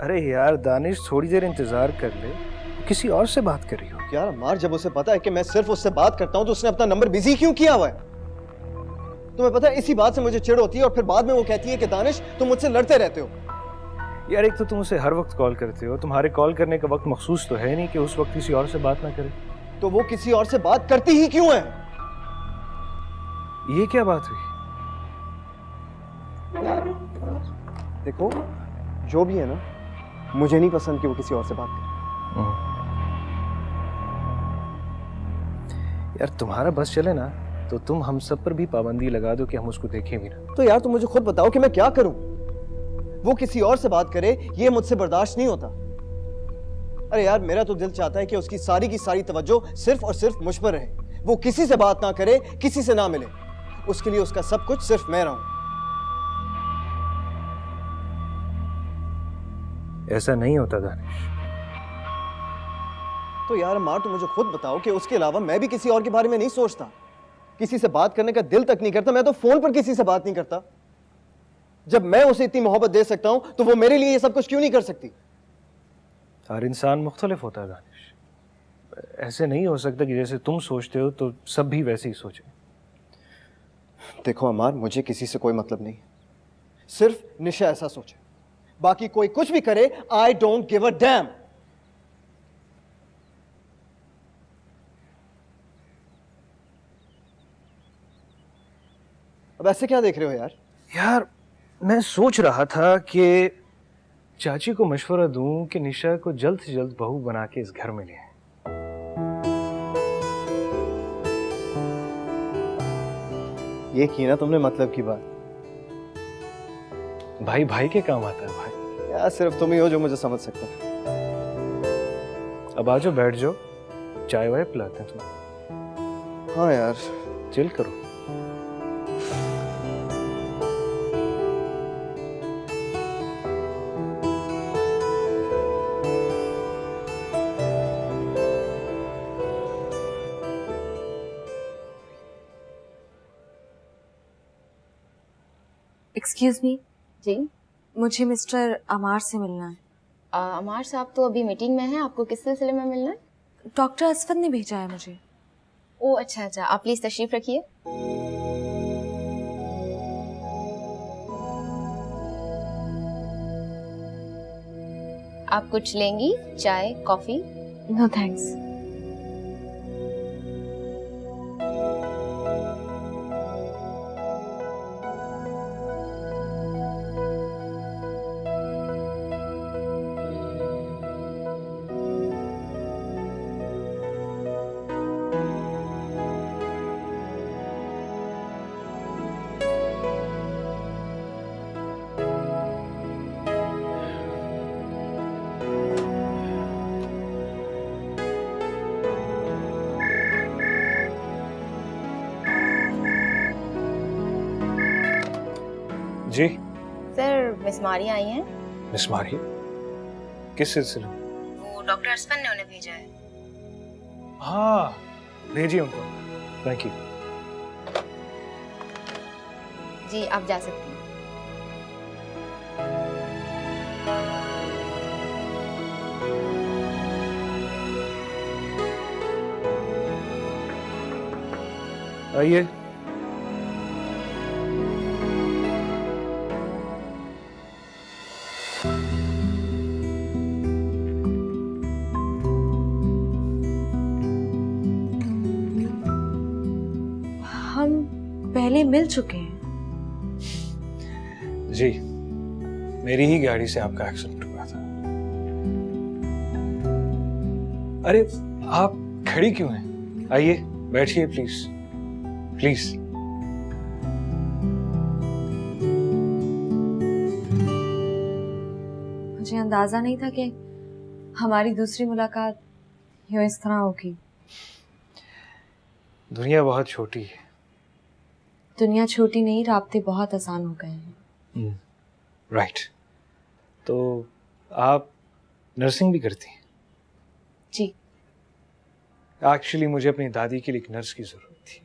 अरे यार दानिश, थोड़ी देर इंतजार कर ले, किसी और से बात कर रही हो। यार अमार, जब उसे पता है कि मैं सिर्फ उससे बात करता हूं तो उसने अपना नंबर बिजी क्यों किया हुआ है? तुम्हें पता है इसी बात से मुझे चिढ़ होती है और फिर बाद में वो कहती है कि दानिश तुम मुझसे लड़ते रहते हो। यार एक तो तुम उसे हर वक्त कॉल करते हो, तुम्हारे कॉल करने का वक्त मखसूस तो है नहीं कि उस वक्त किसी और से बात ना करे। तो वो किसी और से बात करती ही क्यों है? ये क्या बात हुई? देखो, जो भी है ना, मुझे नहीं पसंद कि वो किसी और से बात करे। यार तुम्हारा बस चले ना तो तुम हम सब पर भी पाबंदी लगा दो कि हम उसको देखें भी ना। तो यार तुम मुझे खुद बताओ कि मैं क्या करूं? वो किसी और से बात करे ये मुझसे बर्दाश्त नहीं होता। अरे यार मेरा तो दिल चाहता है कि उसकी सारी की सारी तवज्जो सिर्फ और सिर्फ मुझ पर रहे, वो किसी से बात ना करे, किसी से ना मिले। उसके लिए उसका सब कुछ सिर्फ मैं रहूं। ऐसा नहीं होता दानिश। तो यार मार, तुम मुझे खुद बताओ कि उसके अलावा मैं भी किसी और के बारे में नहीं सोचता, किसी से बात करने का दिल तक नहीं करता। मैं तो फोन पर किसी से बात नहीं करता। जब मैं उसे इतनी मोहब्बत दे सकता हूं तो वो मेरे लिए ये सब कुछ क्यों नहीं कर सकती? हर इंसान मुख्तलिफ होता है दानिश, ऐसे नहीं हो सकता कि जैसे तुम सोचते हो तो सब भी वैसे ही सोचे। देखो अमार, मुझे किसी से कोई मतलब नहीं, सिर्फ निशा ऐसा सोचे। बाकी कोई कुछ भी करे, I don't give a dam. अब ऐसे क्या देख रहे हो यार? यार मैं सोच रहा था कि चाची को मशवरा दूं कि निशा को जल्द से जल्द बहू बना के इस घर में ले आए। ये की ना तुमने मतलब की बात। भाई भाई के काम आता है भाई। यार सिर्फ तुम ही हो जो मुझे समझ सकता है। अब आ जाओ, बैठ जाओ, चाय वाय पिलाते हैं तुम्हें। हाँ यार, चिल करो। एक्सक्यूज मी, जी। मुझे मिस्टर अमार से मिलना है। अमार साहब तो अभी मीटिंग में हैं, आपको किस सिलसिले में मिलना है? डॉक्टर असफद ने भेजा है मुझे। ओह अच्छा अच्छा, आप प्लीज तशरीफ रखिए। आप कुछ लेंगी? चाय, कॉफी? No thanks. जी सर, मिस मारिया आई हैं। मिस मारिया, किस सिलसिले में? वो डॉक्टर असफद ने उन्हें भेजा है। हाँ भेजिए उनको। Thank you. जी आप जा सकती हैं। आइए। हम पहले मिल चुके हैं। जी, मेरी ही गाड़ी से आपका एक्सीडेंट हुआ था। अरे आप खड़ी क्यों हैं? आइए बैठिए प्लीज प्लीज। मुझे अंदाजा नहीं था कि हमारी दूसरी मुलाकात यूं इस तरह होगी। दुनिया बहुत छोटी है। दुनिया छोटी नहीं, राब्ते बहुत आसान हो गए हैं। राइट। तो आप नर्सिंग भी करती हैं? जी। एक्चुअली मुझे अपनी दादी के लिए एक नर्स की ज़रूरत थी।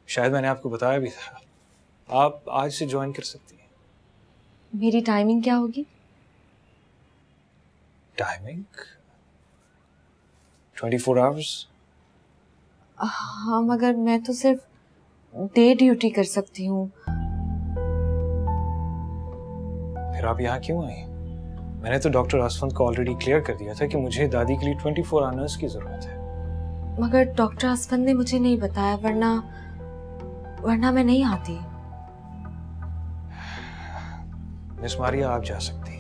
शायद मैंने आपको बताया भी था। आप आज से ज्वाइन कर सकती हैं। मेरी टाइमिंग क्या होगी? Timing 24 hours? हाँ, मगर मैं तो सिर्फ डे ड्यूटी कर सकती हूँ। फिर आप यहाँ क्यों आई? मैंने तो डॉक्टर आसफंद को ऑलरेडी क्लियर कर दिया था कि मुझे दादी के लिए 24 आवर्स की जरूरत है। मगर डॉक्टर आसफंद ने मुझे नहीं बताया, वरना मैं नहीं आती। मिस मारिया, आप जा सकती हैं।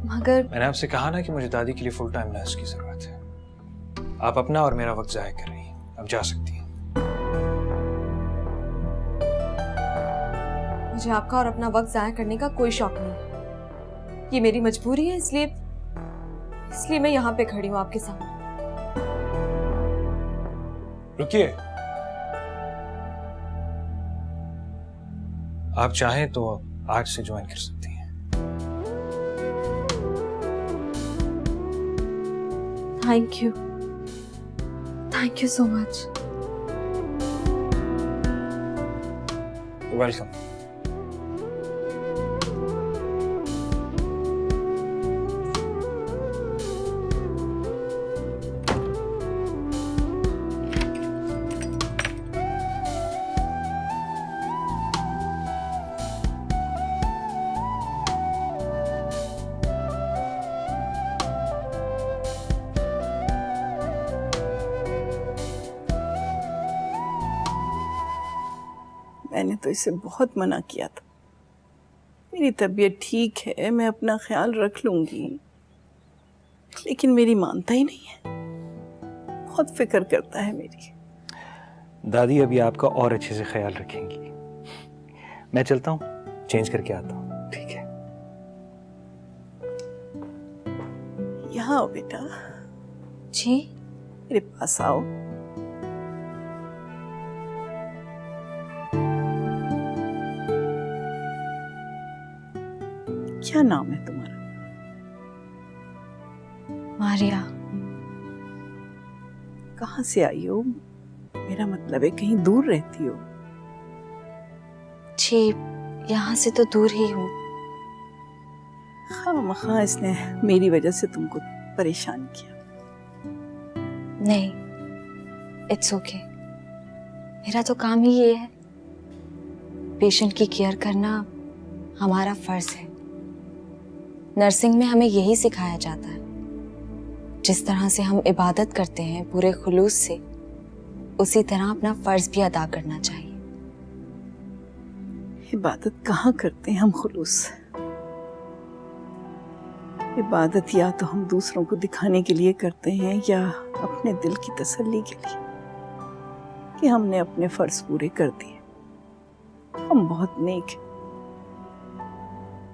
मगर मैंने आपसे कहा ना कि मुझे दादी के लिए फुल टाइम नर्स की जरूरत है। आप अपना और मेरा वक्त जाया कर रही हैं। अब जा सकती हैं। मुझे आपका और अपना वक्त जाया करने का कोई शौक नहीं। ये मेरी मजबूरी है, इसलिए मैं यहाँ पे खड़ी हूँ आपके सामने। रुकिए, आप चाहें तो आज से ज्वाइन कर सकती हैं। Thank you so much. Welcome. मैंने तो इसे बहुत मना किया था। मेरी तबीयत ठीक है, मैं अपना ख्याल रख लूंगी, लेकिन मेरी मानता ही नहीं है। बहुत फिक्र करता है मेरी। दादी अभी आपका और अच्छे से ख्याल रखेंगी। मैं चलता हूँ, चेंज करके आता हूँ। ठीक है? यहाँ आओ बेटा, जी? मेरे पास आओ। क्या नाम है तुम्हारा? मारिया। कहाँ से आई हो? मेरा मतलब है कहीं दूर रहती हो? जी, यहाँ से तो दूर ही हूँ। खामखा इसने मेरी वजह से तुमको परेशान किया। नहीं, इट्स ओके। मेरा तो काम ही ये है। पेशेंट की केयर करना हमारा फर्ज है। नर्सिंग में हमें यही सिखाया जाता है। जिस तरह से हम इबादत करते हैं पूरे खुलूस से, उसी तरह अपना फर्ज भी अदा करना चाहिए। इबादत कहाँ करते हैं हम खुलूस से? इबादत या तो हम दूसरों को दिखाने के लिए करते हैं या अपने दिल की तसल्ली के लिए कि हमने अपने फर्ज पूरे कर दिए। हम बहुत नेक हैं,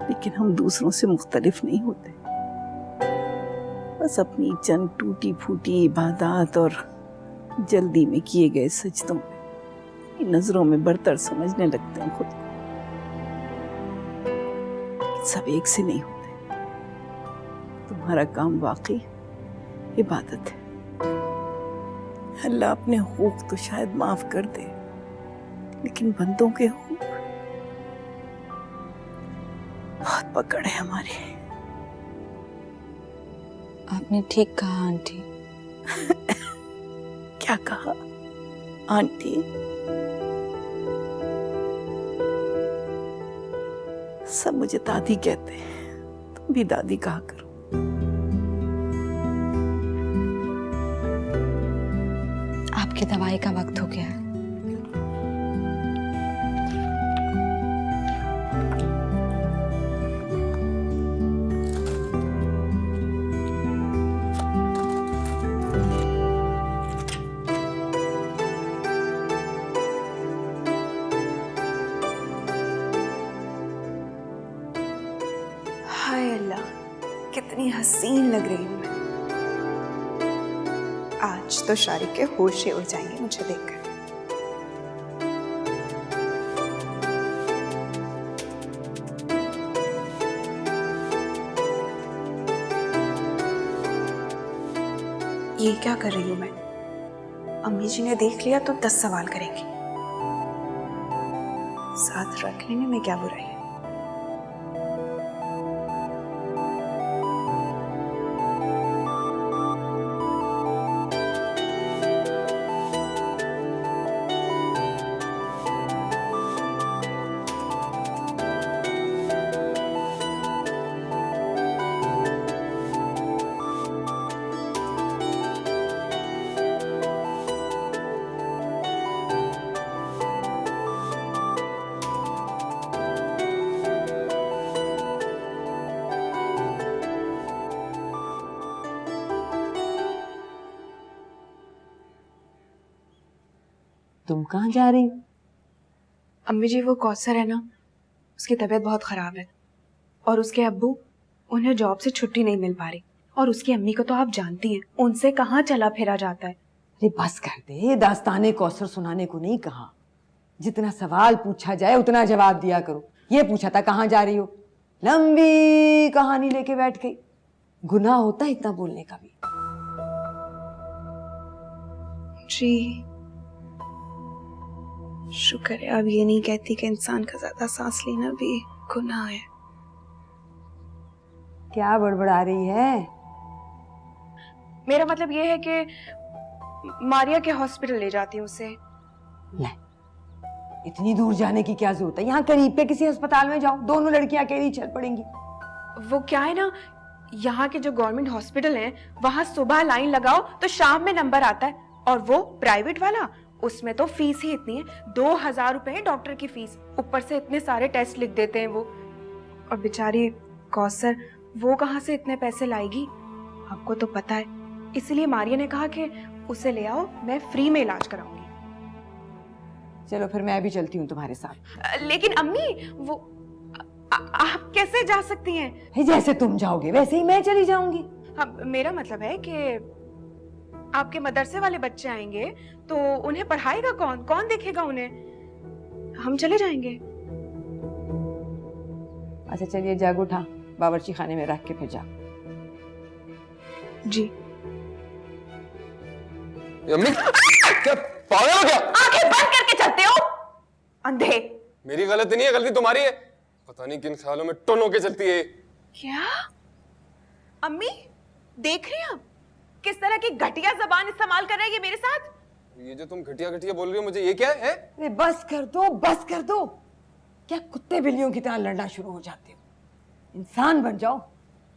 लेकिन हम दूसरों से मुख्तलिफ नहीं होते। बस अपनी चंद टूटी फूटी इबादत और जल्दी में किए गए सजदों में नजरों में बरतर समझने लगते हैं खुद को। सब एक से नहीं होते। तुम्हारा काम वाकई इबादत है। अल्लाह अपने हुकूक तो शायद माफ कर दे, लेकिन बंदों के हुकूक बहुत पकड़ है हमारी। आपने ठीक कहा आंटी। क्या कहा आंटी? सब मुझे दादी कहते हैं, तुम भी दादी कहा करो। आपकी दवाई का वक्त हो गया है। हाय अल्लाह, कितनी हसीन लग रही हूँ मैं। आज तो शारिक के होश ही उड़ जाएंगे मुझे देखकर। ये क्या कर रही हूँ मैं? अम्मी जी ने देख लिया तो 10 सवाल करेंगी। साथ रखने में क्या बुराई है? तुम कहाँ जा रही हो? अम्मी जी, वो कौसर है ना, उसकी तबीयत बहुत खराब है और उसके अब्बू, उन्हें जॉब से छुट्टी नहीं मिल पा रही। और उसकी अम्मी को तो आप जानती हैं, उनसे कहाँ चला फिरा जाता है। अरे बस कर दे, दास्ताने कौसर सुनाने को नहीं कहा। जितना सवाल पूछा जाए उतना जवाब दिया करो। ये पूछा था कहाँ जा रही हो, लंबी कहानी लेके बैठ गई। गुनाह होता है इतना बोलने का भी। जी शुक्र है अब ये नहीं कहती कि इंसान का ज्यादा सांस लेना भी गुनाह है। क्या बड़बड़ा रही है? मेरा मतलब ये है कि मारिया के हॉस्पिटल ले जाती हूँ उसे। ले, इतनी दूर जाने की क्या जरूरत है? यहाँ करीब पे किसी अस्पताल में जाओ, दोनों लड़कियां अकेली चल पड़ेंगी। वो क्या है ना, यहाँ के जो गवर्नमेंट हॉस्पिटल हैं, वहां सुबह लाइन लगाओ तो शाम में नंबर आता है, और वो प्राइवेट वाला, उसमें तो फीस ही इतनी है, 2000 रुपए है डॉक्टर की फीस, ऊपर से इतने सारे टेस्ट लिख देते हैं वो। और बेचारी कौसर, वो कहाँ से इतने पैसे लाएगी, आपको तो पता है। इसलिए मारिया ने कहा कि उसे ले आओ, मैं फ्री में इलाज कराऊंगी। चलो फिर मैं भी चलती हूँ तुम्हारे साथ। लेकिन अम्मी, वो आप कैसे जा सकती हैं? जैसे तुम जाओगे वैसे ही मैं चली जाऊंगी। हाँ, मेरा मतलब है कि आपके मदरसे वाले बच्चे आएंगे तो उन्हें पढ़ाएगा कौन, कौन देखेगा उन्हें? हम चले जाएंगे। अच्छा चलिए, जाग उठा, बावर्ची खाने में रख के फिर जा। जी। अम्मी, क्या पागल हो क्या? आंखें बंद करके चलते हो अंधे। मेरी गलती नहीं है, गलती तुम्हारी है। पता नहीं किन ख्यालों में टुन होके चलती है। क्या अम्मी देख रही हैं आप किस तरह की घटिया जबान इस्तेमाल कर रही है मेरे साथ? ये जो तुम घटिया घटिया बोल रही हो, मुझे ये क्या है? अरे बस कर दो, बस कर दो। क्या कुत्ते बिल्लियों की तरह लड़ना शुरू हो जाते हो? इंसान बन जाओ।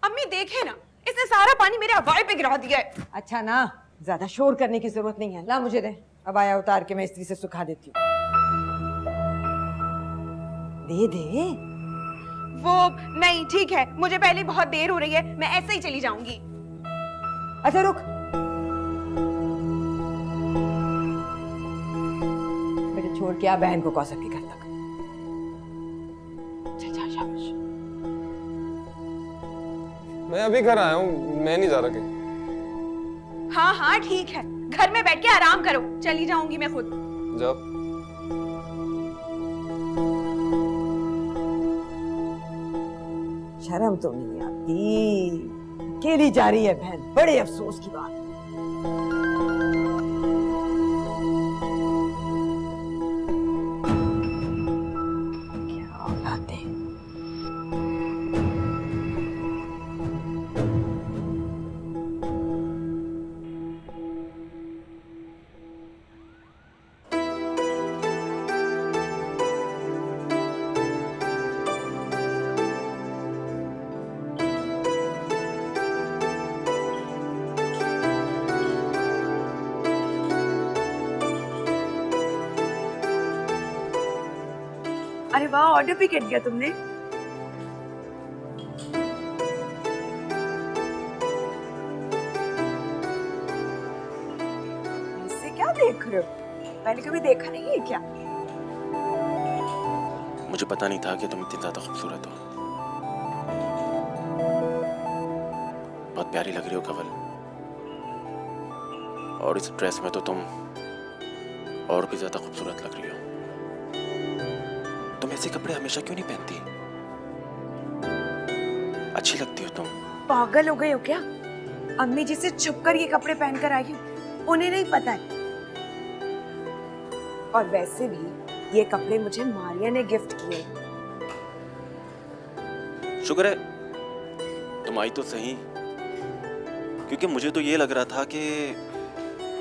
अम्मी देखे ना, इसने सारा पानी मेरे हवाई पे गिरा दिया है। अच्छा ना, ज्यादा शोर करने की जरूरत नहीं है। ला मुझे दे, अब आया उतार के मैं इस्त्री से सुखा देती हूँ। दे दे। वो नहीं, ठीक है, मुझे पहले बहुत देर हो रही है, मैं ऐसे ही चली जाऊंगी। अच्छा रुक, मेरे छोड़ के आ बहन को कौसर के घर तक। जा शाबाश। मैं अभी घर आया हूँ, मैं नहीं जा रहा कहीं। हाँ हाँ ठीक है, घर में बैठ के आराम करो, चली जाऊंगी मैं खुद। जाओ। शर्म तो नहीं आती, अकेली जा रही है बहन, बड़े अफसोस की बात। क्या औलाद है। अरे वाह, ऑर्डर भी कर दिया तुमने। इससे क्या देख रहे हो? पहले कभी देखा नहीं है क्या? मुझे पता नहीं था कि तुम इतनी ज्यादा खूबसूरत हो। बहुत प्यारी लग रही हो कवल, और इस ड्रेस में तो तुम और भी ज्यादा खूबसूरत लग रही हो। तुम ऐसे कपड़े हमेशा क्यों नहीं पहनती? अच्छी लगती हो तुम। पागल हो गए हो क्या? अम्मी जी से छुप कर ये कपड़े पहनकर आई हूँ, उन्हें नहीं पता है। और वैसे भी ये कपड़े मुझे मारिया ने गिफ्ट किए। शुक्र है तुम आई तो सही, क्योंकि मुझे तो ये लग रहा था कि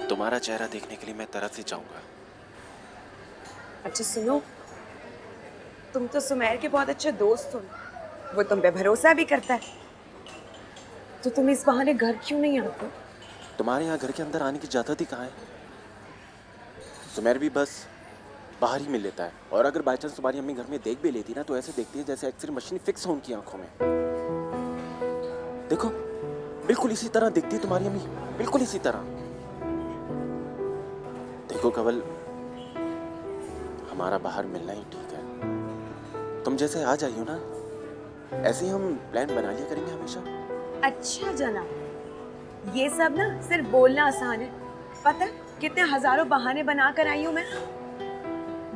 तुम्हारा चेहरा देखने के लिए मैं तरस ही जाऊंगा। अच्छा सुनो, तुम तो सुमेर के बहुत अच्छे दोस्त हो, वो तुम पे भरोसा भी करता है, तो तुम इस बहाने घर क्यों नहीं आते? तुम्हारे यहाँ घर के अंदर आने की इजाजत ही कहाँ है? सुमेर भी बस बाहर ही मिल लेता है, और अगर बाई चांस तुम्हारी अम्मी घर में देख भी लेती ना, तो ऐसे देखती है जैसे एक्सरे मशीन फिक्स हो उनकी आंखों में। देखो बिल्कुल इसी तरह दिखती है तुम्हारी अम्मी, बिल्कुल इसी तरह। देखो कवल, हमारा बाहर मिलना ही ठीक है। तुम जैसे आ जाइयो ना, ऐसे ही हम प्लान बना लिया करेंगे हमेशा। अच्छा जना, ये सब ना सिर्फ बोलना आसान है, पता है कितने हजारों बहाने बना कर आई हूँ मैं।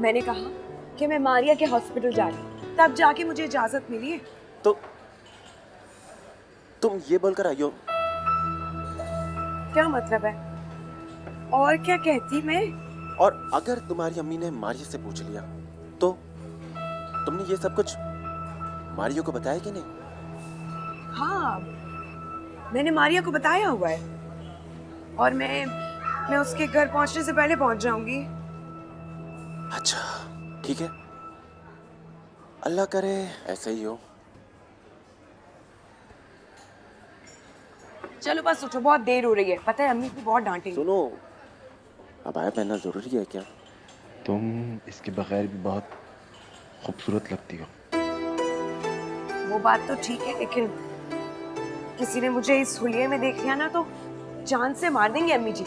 मैंने कहा कि मैं मारिया के हॉस्पिटल जा रही हूँ, तब जाके मुझे इजाजत मिली है। तो तुम ये बोलकर आइयो। क्या मतलब है? और क्या कहती मैं? और अगर तुम्हारी अम्मी ने मारिया से पूछ लिया तो तुमने ये सब कुछ मारियो को बताया कि नहीं? हाँ, मैंने मारिया को बताया हुआ है, और मैं उसके घर पहुंचने से पहले पहुंच जाऊंगी। अच्छा ठीक है, अल्लाह करे ऐसे ही हो। चलो बस उठो, बहुत देर हो रही है, पता है अम्मी भी बहुत डांटेंगी। सुनो, अबाया पहनना जरूरी है क्या? तुम इसके बगैर भी बहुत खूबसूरत लगती हो। वो बात तो ठीक है, लेकिन किसी ने मुझे इस हुलिये में देख लिया ना तो जान से मार देंगे अम्मी जी।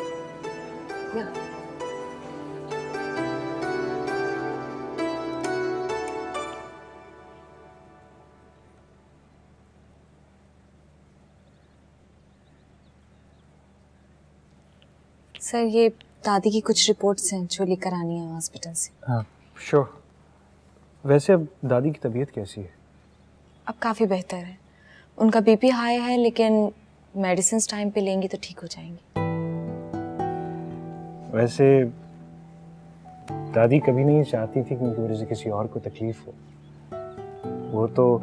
सर, ये दादी की कुछ रिपोर्ट्स हैं जो लेकर आनी है हॉस्पिटल से। हाँ श्योर। वैसे अब दादी की तबीयत कैसी है? अब काफ़ी बेहतर है। उनका बीपी हाई है, लेकिन मेडिसिन टाइम पे लेंगी तो ठीक हो जाएंगी। वैसे दादी कभी नहीं चाहती थी कि उनकी वजह से किसी और को तकलीफ हो। वो तो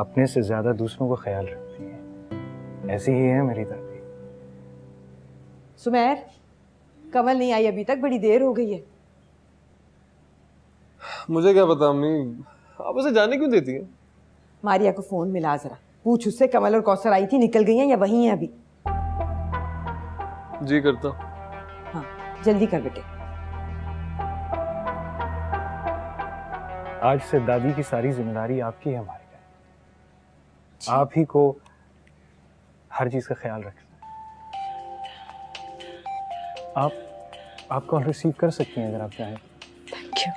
अपने से ज़्यादा दूसरों का ख्याल रखती है। ऐसी ही है मेरी दादी। सुमेर, कमल नहीं आई अभी तक, बड़ी देर हो गई है। मुझे क्या पता अम्मी, आप उसे जाने क्यों देती हैं? मारिया को फोन मिला जरा, पूछ उससे कमल और कौसर आई थी, निकल गई हैं या वहीं हैं अभी। जी करता। हाँ जल्दी कर बेटे। आज से दादी की सारी जिम्मेदारी आपकी है हमारे लिए। आप ही को हर चीज का ख्याल रखना है। आप कॉल रिसीव कर सकती हैं अगर आप चाहें। Thank you.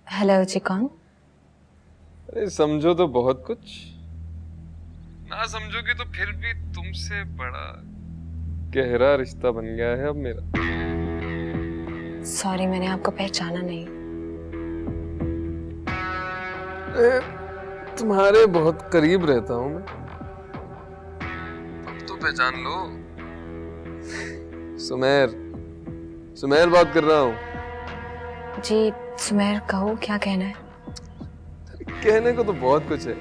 हेलो जी, कौन? अरे समझो तो बहुत कुछ, ना समझोगे तो फिर भी तुमसे बड़ा गहरा रिश्ता बन गया है अब मेरा। सॉरी, मैंने आपको पहचाना नहीं। तुम्हारे बहुत करीब रहता हूँ मैं, अब तो पहचान लो। सुमेर बात कर रहा हूँ। जी सुमेर, कहो क्या कहना है? कहने को तो बहुत कुछ है,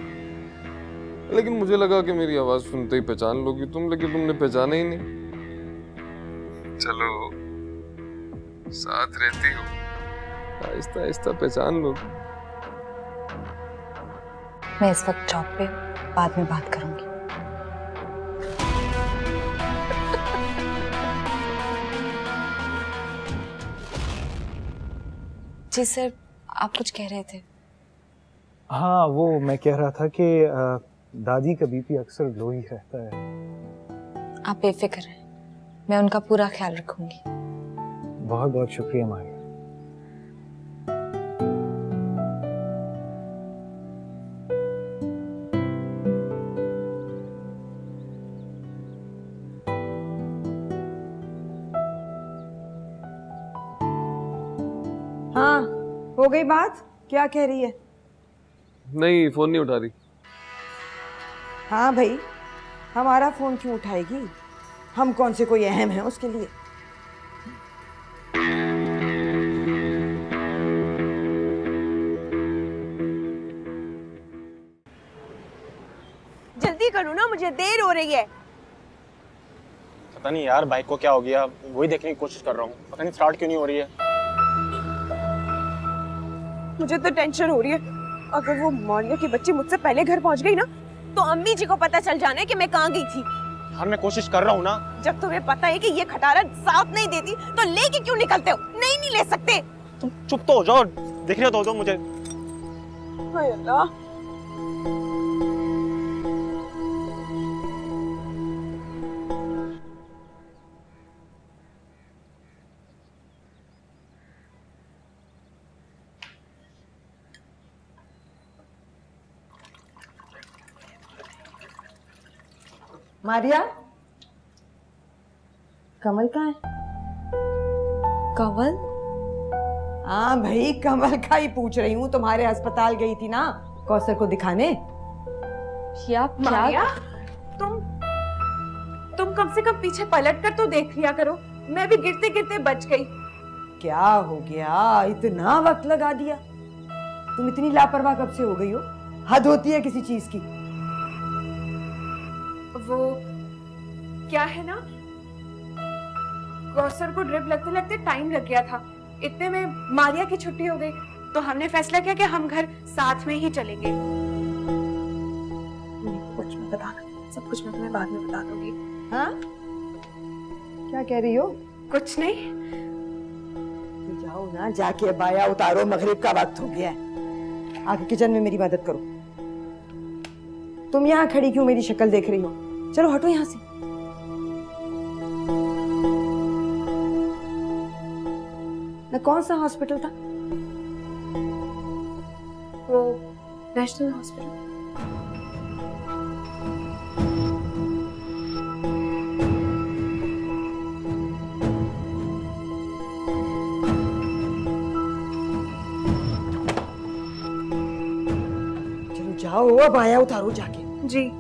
लेकिन मुझे लगा कि मेरी आवाज सुनते ही पहचान लोगी तुम, लेकिन तुमने पहचाना ही नहीं। चलो साथ रहती हो, आहिस्ता आहिस्ता पहचान लोगी। मैं इस वक्त जॉब पे, बाद में बात करूंगी। जी सर, आप कुछ कह रहे थे? हाँ, वो मैं कह रहा था कि दादी का बीपी अक्सर लो ही रहता है। आप बेफिक्र हैं, मैं उनका पूरा ख्याल रखूंगी। बहुत बहुत शुक्रिया मारिया। हाँ हो गई बात? क्या कह रही है? नहीं, फोन नहीं उठा रही। हाँ भाई, हमारा फोन क्यों उठाएगी? हम कौन से कोई अहम है उसके लिए? जल्दी करो ना, मुझे देर हो रही है। पता नहीं यार बाइक को क्या हो गया, वही देखने की कोशिश कर रहा हूँ। पता नहीं स्टार्ट क्यों नहीं हो रही है। मुझे तो टेंशन हो रही है, अगर वो मारिया की बच्ची मुझसे पहले घर पहुंच गई ना तो अम्मी जी को पता चल जाना है कि मैं कहाँ गई थी। यार मैं कोशिश कर रहा हूँ ना। जब तुम्हें पता है कि ये खटारा साथ नहीं देती तो लेके क्यों निकलते हो? नहीं ले सकते। तुम चुप तो हो जाओ, दिख रहे तो हो मुझे। हाय अल्लाह। मारिया, कमल कहाँ है? कंवल? हाँ भाई, कमल का ही पूछ रही हूँ। तुम्हारे अस्पताल गई थी ना कौसर को दिखाने। या मारिया, तुम कम से कम पीछे पलट कर तो देख लिया करो। मैं भी गिरते गिरते बच गई। क्या हो गया? इतना वक्त लगा दिया? तुम इतनी लापरवाह कब से हो गई हो? हद होती है किसी चीज की। वो क्या है ना, कौसर को ड्रिप लगते लगते टाइम लग गया था। इतने में मारिया की छुट्टी हो गई, तो हमने फैसला किया कि हम घर साथ में ही चलेंगे। कुछ मैं बता, सब कुछ मैं तुम्हें बाद में बता दूंगी। हाँ, क्या कह रही हो? कुछ नहीं। तो जाओ ना, जाके बाया उतारो, मगरिब का वक्त हो गया है। आके किचन में मेरी मदद करो। तुम यहाँ खड़ी क्यों मेरी शक्ल देख रही हो? चलो हटो यहाँ से। ना कौन सा हॉस्पिटल था? वो नेशनल हॉस्पिटल। चलो जाओ, अब आया उतारो जाके। जी।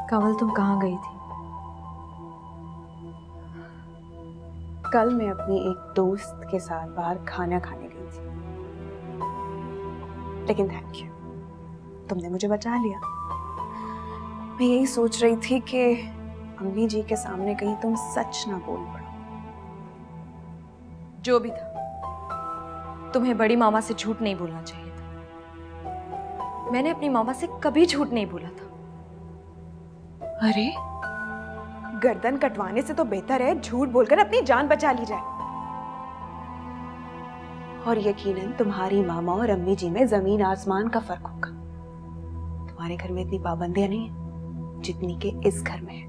कंवल, तुम कहाँ गई थी? कल मैं अपनी एक दोस्त के साथ बाहर खाना खाने गई थी, लेकिन थैंक यू, तुमने मुझे बचा लिया। मैं यही सोच रही थी कि अम्मी जी के सामने कहीं तुम सच ना बोल पड़ो। जो भी था, तुम्हें बड़ी मामा से झूठ नहीं बोलना चाहिए था। मैंने अपनी मामा से कभी झूठ नहीं बोला था। अरे, गर्दन कटवाने से तो बेहतर है झूठ बोलकर अपनी जान बचा ली जाए। और यकीनन तुम्हारी मामा और अम्मी जी में जमीन आसमान का फर्क होगा। तुम्हारे घर में इतनी पाबंदियां नहीं है जितनी के इस घर में है।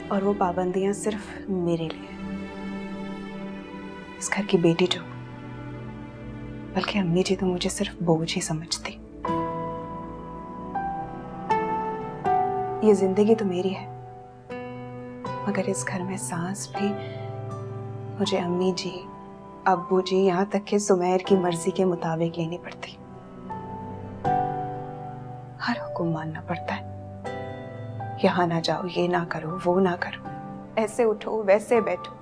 और वो पाबंदियां सिर्फ मेरे लिए, इस घर की बेटी जो, बल्कि अम्मी जी तो मुझे सिर्फ बोझ ही समझती। ये जिंदगी तो मेरी है, मगर इस घर में सांस भी मुझे अम्मी जी, अब्बू जी, यहाँ तक कि सुमैर की मर्जी के मुताबिक लेनी पड़ती। हर हुक्म मानना पड़ता है। यहाँ ना जाओ, ये ना करो, वो ना करो, ऐसे उठो, वैसे बैठो,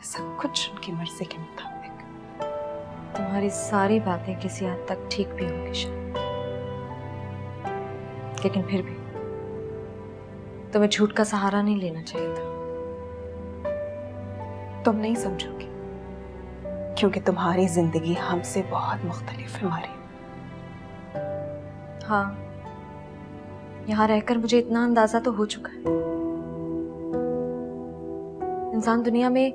सब कुछ उनकी मर्जी के मुताबिक। तुम्हारी सारी बातें किसी हद तक ठीक भी होंगी शायद, लेकिन फिर भी तुम्हें झूठ का सहारा नहीं लेना चाहिए था। तुम नहीं समझोगी, क्योंकि तुम्हारी जिंदगी हमसे बहुत मुख्तलिफ है मारी। हाँ, यहाँ रहकर मुझे इतना अंदाजा तो हो चुका है। इंसान दुनिया में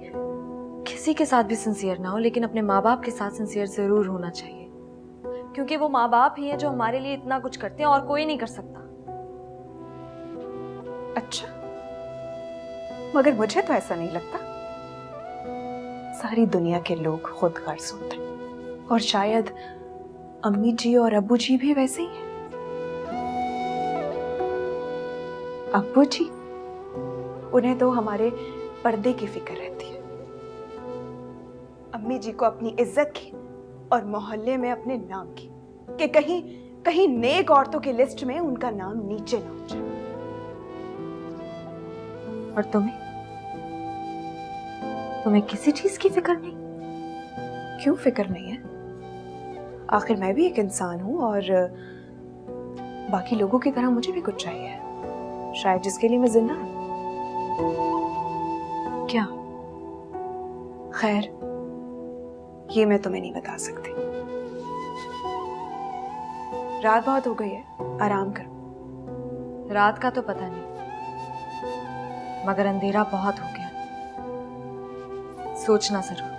किसी के साथ भी सिंसियर ना हो, लेकिन अपने माँ बाप के साथ सिंसियर जरूर होना चाहिए, क्योंकि वो माँ बाप ही हैं जो हमारे लिए इतना कुछ करते हैं और कोई नहीं कर सकता। अच्छा, मगर मुझे तो ऐसा नहीं लगता। सारी दुनिया के लोग खुद गर्ज होते हैं, और शायद अम्मी जी और अब्बू जी भी वैसे ही हैं। अब्बू जी, उन्हें तो हमारे पर्दे की फिक्र रहती है। अम्मी जी को अपनी इज्जत की और मोहल्ले में अपने नाम की, कि कहीं कहीं नेक औरतों की लिस्ट में उनका नाम नीचे ना हो जाए। और तुम्हें किसी चीज की फिक्र नहीं? क्यों फिक्र नहीं है? आखिर मैं भी एक इंसान हूं, और बाकी लोगों की तरह मुझे भी कुछ चाहिए, शायद जिसके लिए मैं जिंदा हूं। क्या? खैर, ये मैं तुम्हें नहीं बता सकती। रात बहुत हो गई है, आराम करो। रात का तो पता नहीं, मगर अंधेरा बहुत हो गया। सोचना जरूर।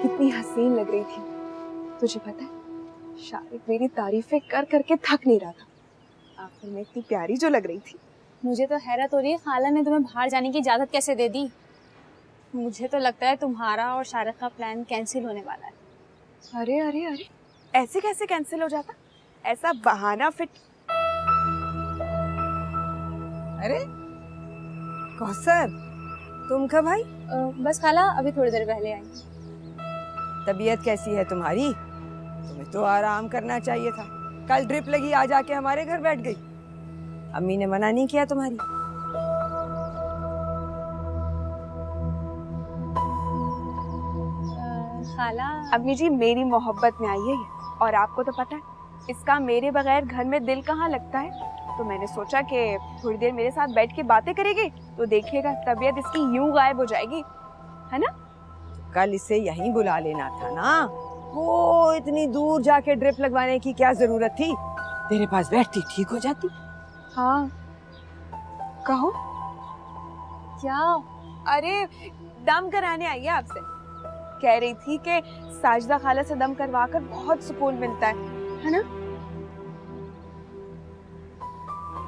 कितनी हसीन लग रही थी, तुझे पता है? शारिक मेरी तारीफें कर करके थक नहीं रहा था। आखिर में इतनी प्यारी जो लग रही थी। मुझे तो हैरत हो रही है, खाला ने तुम्हें बाहर जाने की इजाजत कैसे दे दी? मुझे तो लगता है तुम्हारा और शारिक का प्लान कैंसिल होने वाला है। अरे अरे अरे, ऐसे कैसे कैंसिल हो जाता? ऐसा बहाना फिट। अरे कौसर, तुम कब आई? बस खाला, अभी थोड़ी देर पहले आई। तबीयत कैसी है तुम्हारी? तुम्हें तो आराम करना चाहिए था। कल ड्रिप लगी, आ जाके हमारे घर बैठ गई। अम्मी ने मना नहीं किया तुम्हारी? खाला, अम्मी जी मेरी मोहब्बत में आई है ये, और आपको तो पता है इसका मेरे बगैर घर में दिल कहाँ लगता है। तो मैंने सोचा कि थोड़ी देर मेरे साथ बैठ के बातें करेगी तो देखिएगा तबीयत इसकी यूं गायब हो जाएगी, है ना? कल इसे यहीं बुला लेना था ना। वो इतनी दूर जाके ड्रिप लगवाने की क्या जरूरत थी? तेरे पास बैठती ठीक हो जाती। हाँ, कहो। क्या? अरे दम कराने आई है आपसे। कह रही थी कि साजिदा खाला से दम करवा कर बहुत सुकून मिलता है ना?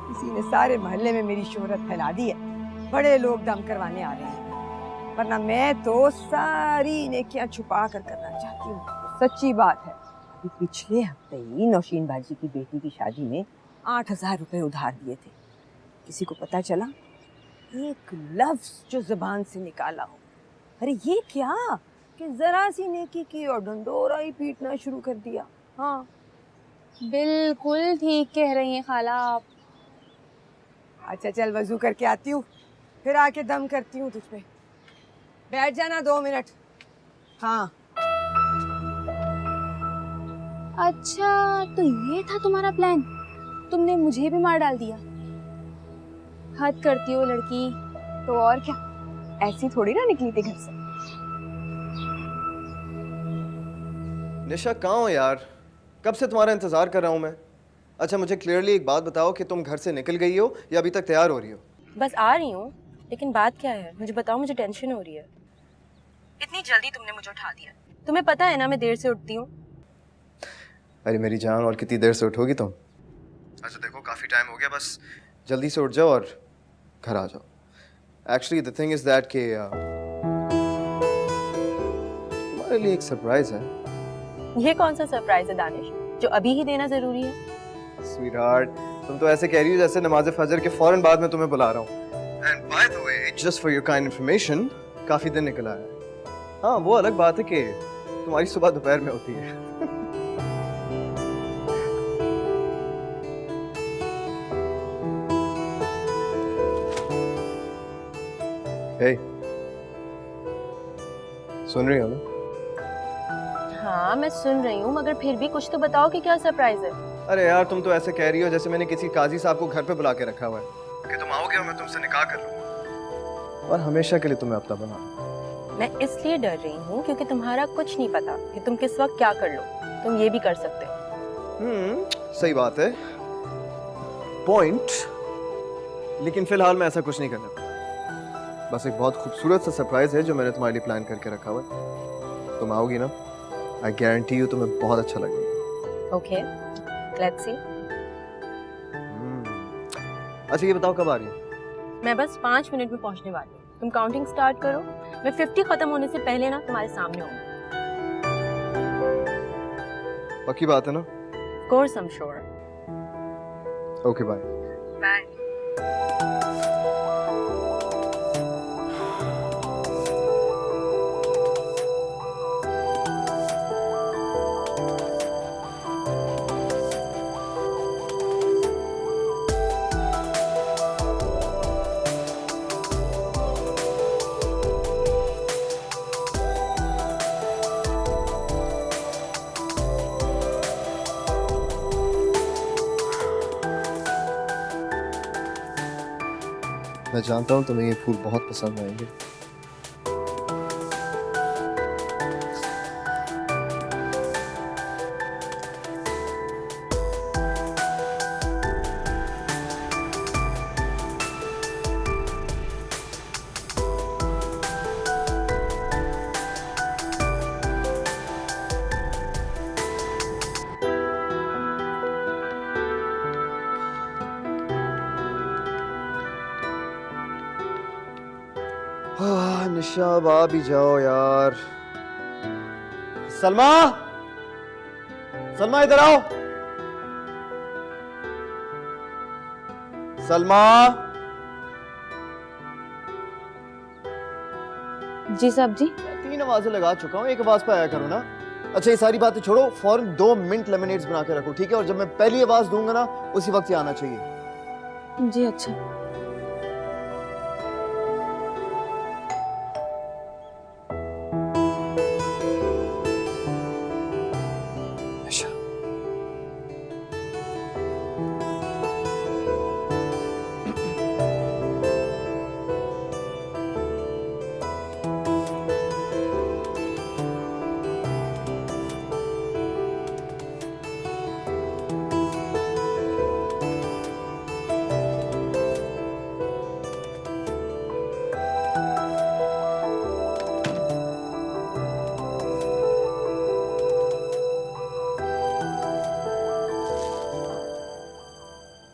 किसी ने सारे मोहल्ले में मेरी शोहरत फैला दी है, बड़े लोग दम करवाने आ रहे हैं। वरना मैं तो सारी नेकियां छुपा कर करना चाहती हूँ। सच्ची बात है, अभी पिछले हफ्ते ही नौशीन बाजी की बेटी की शादी में 8,000 रुपए उधार दिए थे। किसी को पता चला? एक लफ्ज जो जुबान से निकाला हो, अरे ये क्या कि जरा सी नेकी की और डंडोरा ही पीटना शुरू कर दिया। हाँ, बिल्कुल ठीक कह रही हैं खाला आप। अच्छा चल, वजू करके आती हूँ, फिर आके दम करती हूँ तुझ पे। बैठ जाना 2 मिनट। हाँ। अच्छा, तो ये था तुम्हारा प्लान? तुमने मुझे भी मार डाल दिया। हद करती हो लड़की। तो और क्या, ऐसी थोड़ी ना निकली थी घर से। निशा कहाँ हो यार? कब से तुम्हारा इंतजार कर रहा हूँ मैं। अच्छा मुझे क्लियरली एक बात बताओ कि तुम घर से निकल गई हो या अभी तक तैयार हो रही हो? बस आ रही हूँ, लेकिन बात क्या है मुझे बताओ, मुझे टेंशन हो रही है। इतनी जल्दी तुमने मुझे उठा दिया। तुम्हें पता है ना मैं देर से उठती हूँ। अरे मेरी जान, और कितनी देर से उठोगी तुम? अच्छा देखो काफ़ी टाइम हो गया, बस जल्दी से उठ जाओ और घर आ जाओ। Actually the thing is that कि तुम्हारे लिए एक सरप्राइज है। ये कौन सा सरप्राइज है दानिश, जो अभी ही देना जरूरी है? स्वीटहार्ट, तुम तो ऐसे कह रही हो जैसे नमाज फजर के फौरन बाद में तुम्हें बुला रहा हूँ। And by the way, just for your kind information, काफ़ी दिन निकल आया है। हाँ वो अलग बात है कि तुम्हारी सुबह दोपहर में होती है। hey, सुन रही हो ना? हाँ मैं सुन रही हूँ, मगर फिर भी कुछ तो बताओ कि क्या सरप्राइज है। अरे यार तुम तो ऐसे कह रही हो जैसे मैंने किसी काजी साहब को घर पे बुला के रखा हुआ है कि तुम आओगे और मैं तुमसे निकाह कर लूंगा और हमेशा के लिए तुम्हें अपना बना। मैं इसलिए डर रही हूँ क्योंकि तुम्हारा कुछ नहीं पता कि तुम किस वक्त क्या कर लो। तुम ये भी कर सकते हो। सही बात है, पॉइंट। लेकिन फिलहाल मैं ऐसा कुछ नहीं करने वाला। बस एक बहुत खूबसूरत सा सरप्राइज है जो मैंने तुम्हारे लिए प्लान करके रखा हुआ है। तुम आओगी ना, आई गारंटी यू तुम्हें बहुत अच्छा लगेगा। Okay, let's see. अच्छा ये बताओ कब आ रही हो? मैं बस 5 मिनट में पहुंचने वाली हूँ। तुम काउंटिंग स्टार्ट करो, मैं 50 खत्म होने से पहले ना तुम्हारे सामने हूँ। पक्की बात है ना? Of course I'm sure. Okay bye. Bye. मैं जानता हूँ तुम्हें ये फूल बहुत पसंद आएंगे। निशा अब आ भी जाओ यार। सलमा, सलमा इधर आओ। सलमा। जी साहब जी। 3 आवाजें लगा चुका हूँ, एक आवाज पे आया करो ना। अच्छा ये सारी बातें छोड़ो, फौरन 2 मिंट लेमनेड्स बना के रखो, ठीक है? और जब मैं पहली आवाज दूंगा ना उसी वक्त ये आना चाहिए। जी अच्छा।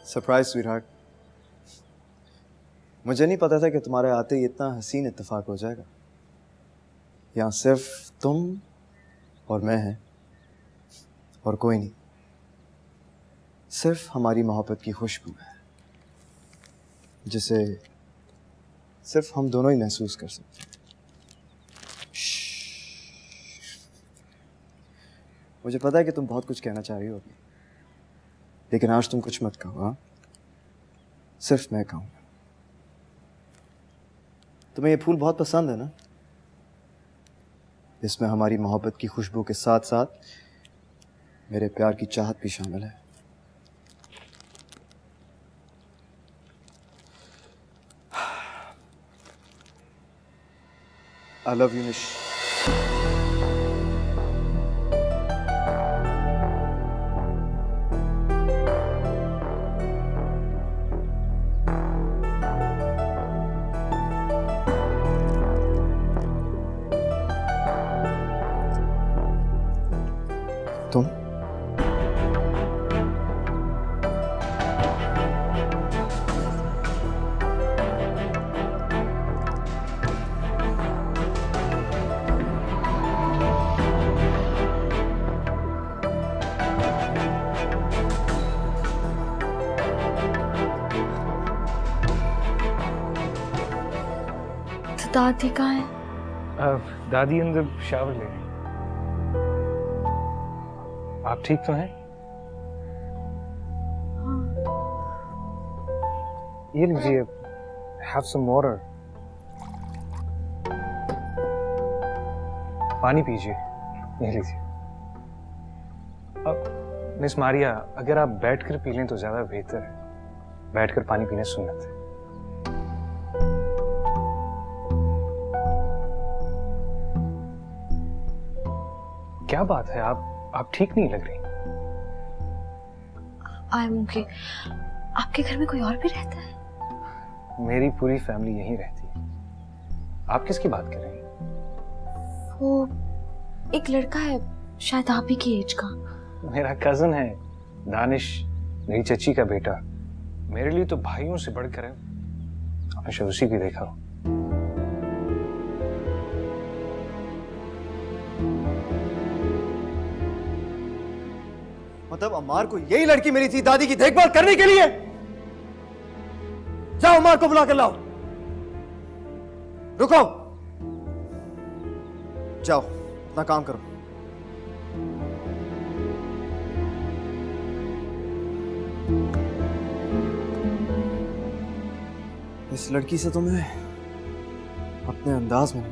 Surprise sweetheart. मुझे नहीं पता था कि तुम्हारे आते ही इतना हसीन इत्तेफाक हो जाएगा। यहाँ सिर्फ तुम और मैं हैं और कोई नहीं। सिर्फ हमारी मोहब्बत की खुशबू है जिसे सिर्फ हम दोनों ही महसूस कर सकते हैं। मुझे पता है कि तुम बहुत कुछ कहना चाह रही हो अभी, लेकिन आज तुम कुछ मत कहो। हाँ, सिर्फ मैं कहूँगा। तुम्हें ये फूल बहुत पसंद है ना? इसमें हमारी मोहब्बत की खुशबू के साथ साथ मेरे प्यार की चाहत भी शामिल है। I love you, Nish. तुम? दादी कहाँ है? दादी अंदर शावर ले रही। आप ठीक तो हैं? ये लीजिए, हैव सम वाटर। पानी पीजिए, ये लीजिए। अब मिस मारिया, अगर आप बैठकर पी लें तो ज्यादा बेहतर है। बैठकर पानी पीने सुन्नत है। क्या बात है, आप ठीक नहीं लग रही। I am okay. आपके घर में कोई और भी रहता है? मेरी पूरी फैमिली यहीं रहती है। आप किसकी बात कर रही हैं? वो एक लड़का है, शायद आप ही की एज का। मेरा कजन है, दानिश, मेरी चची का बेटा। मेरे लिए तो भाइयों से बढ़कर है। हमेशा उसी को देखा हो। मतलब अम्मार को यही लड़की मिली थी दादी की देखभाल करने के लिए? जाओ अम्मार को बुला कर लाओ। रुको, जाओ अपना काम करो। इस लड़की से तुम्हें अपने अंदाज में